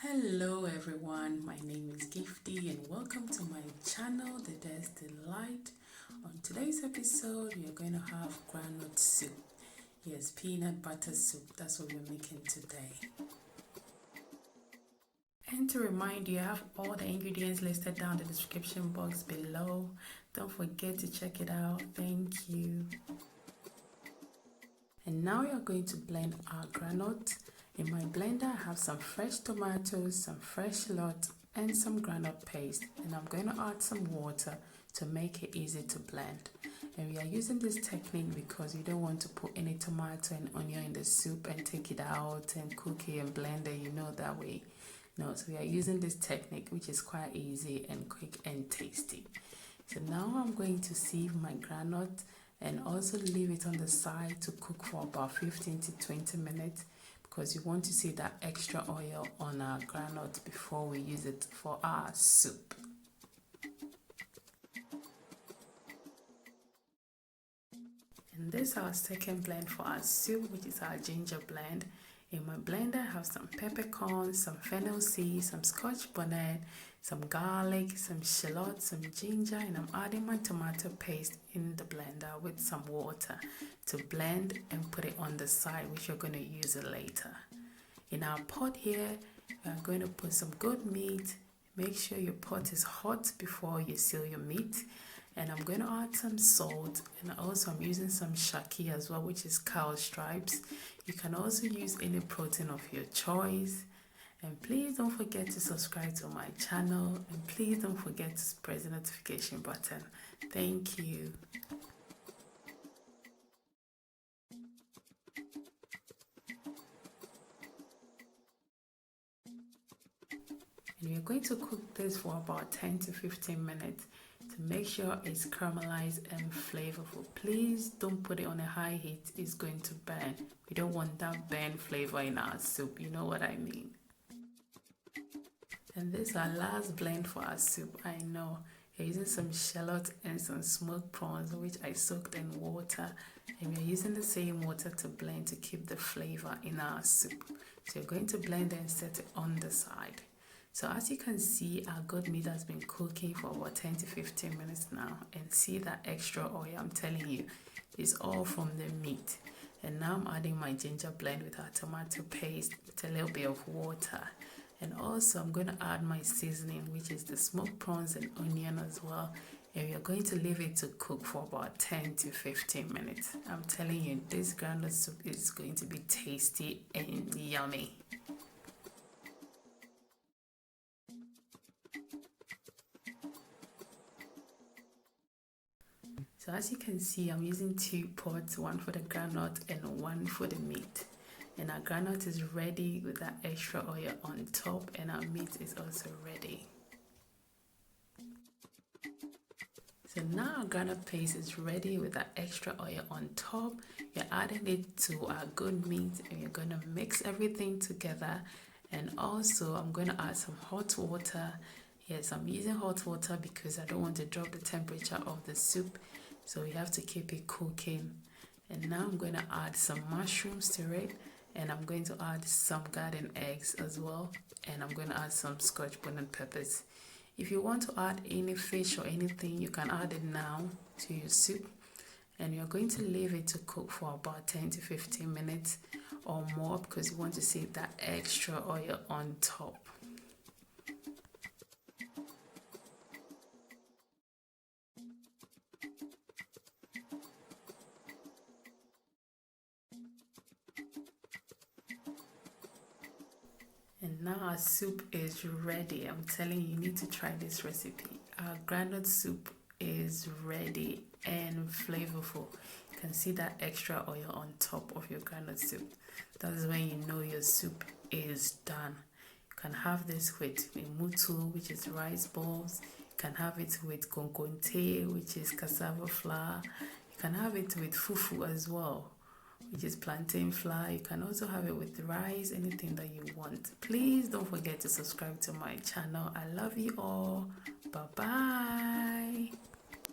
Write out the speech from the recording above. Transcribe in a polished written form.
Hello everyone, my name is Gifty and welcome to my channel, The Dad's Delight. On today's episode, we are going to have groundnut soup. Yes, peanut butter soup, that's what we're making today. And to remind you, I have all the ingredients listed down in the description box below. Don't forget to check it out. Thank you. And now we are going to blend our groundnut. In my blender, I have some fresh tomatoes, some fresh shallot, and some groundnut paste. And I'm going to add some water to make it easy to blend. And we are using this technique because you don't want to put any tomato and onion in the soup and take it out and cook it and blend it, that way. No, so we are using this technique, which is quite easy and quick and tasty. So now I'm going to sieve my groundnut and also leave it on the side to cook for about 15 to 20 minutes because you want to see that extra oil on our groundnut before we use it for our soup. And this is our second blend for our soup, which is our ginger blend. In my blender, I have some peppercorns, some fennel seeds, some scotch bonnet, some garlic, some shallot, some ginger, and I'm adding my tomato paste in the blender with some water to blend and put it on the side, which you're going to use it later. In our pot here, we are going to put some goat meat. Make sure your pot is hot before you seal your meat. And I'm going to add some salt, and also I'm using some shaki as well, which is cow stripes. You can also use any protein of your choice. And please don't forget to subscribe to my channel, and please don't forget to press the notification button. Thank you. And we're going to cook this for about 10 to 15 minutes to make sure it's caramelized and flavorful. Please don't put it on a high heat, it's going to burn. We don't want that burnt flavor in our soup, you know what I mean. And this is our last blend for our soup. I know we're using some shallot and some smoked prawns, which I soaked in water, and we're using the same water to blend to keep the flavor in our soup. So you're going to blend and set it on the side. So as you can see, our goat meat has been cooking for about 10 to 15 minutes now, and see that extra oil, I'm telling you, is all from the meat. And now I'm adding my ginger blend with our tomato paste with a little bit of water. And also I'm going to add my seasoning, which is the smoked prawns and onion as well. And we are going to leave it to cook for about 10 to 15 minutes. I'm telling you, this groundnut soup is going to be tasty and yummy. So as you can see, I'm using 2 pots, one for the groundnut and one for the meat. And our groundnut is ready with that extra oil on top, and our meat is also ready. So now our groundnut paste is ready with that extra oil on top. You're adding it to our goat meat, and you're going to mix everything together. And also I'm going to add some hot water. Yes, I'm using hot water because I don't want to drop the temperature of the soup. So we have to keep it cooking. And now I'm going to add some mushrooms to it. And I'm going to add some garden eggs as well. And I'm going to add some scotch bonnet peppers. If you want to add any fish or anything, you can add it now to your soup. And you're going to leave it to cook for about 10 to 15 minutes or more because you want to see that extra oil on top. And now our soup is ready. I'm telling you, you need to try this recipe. Our groundnut soup is ready and flavorful. You can see that extra oil on top of your groundnut soup. That is when you know your soup is done. You can have this with mutu, which is rice balls. You can have it with konkonte, which is cassava flour. You can have it with fufu as well, which is plantain flour. You can also have it with rice, anything that you want. Please don't forget to subscribe to my channel. I love you all. Bye bye.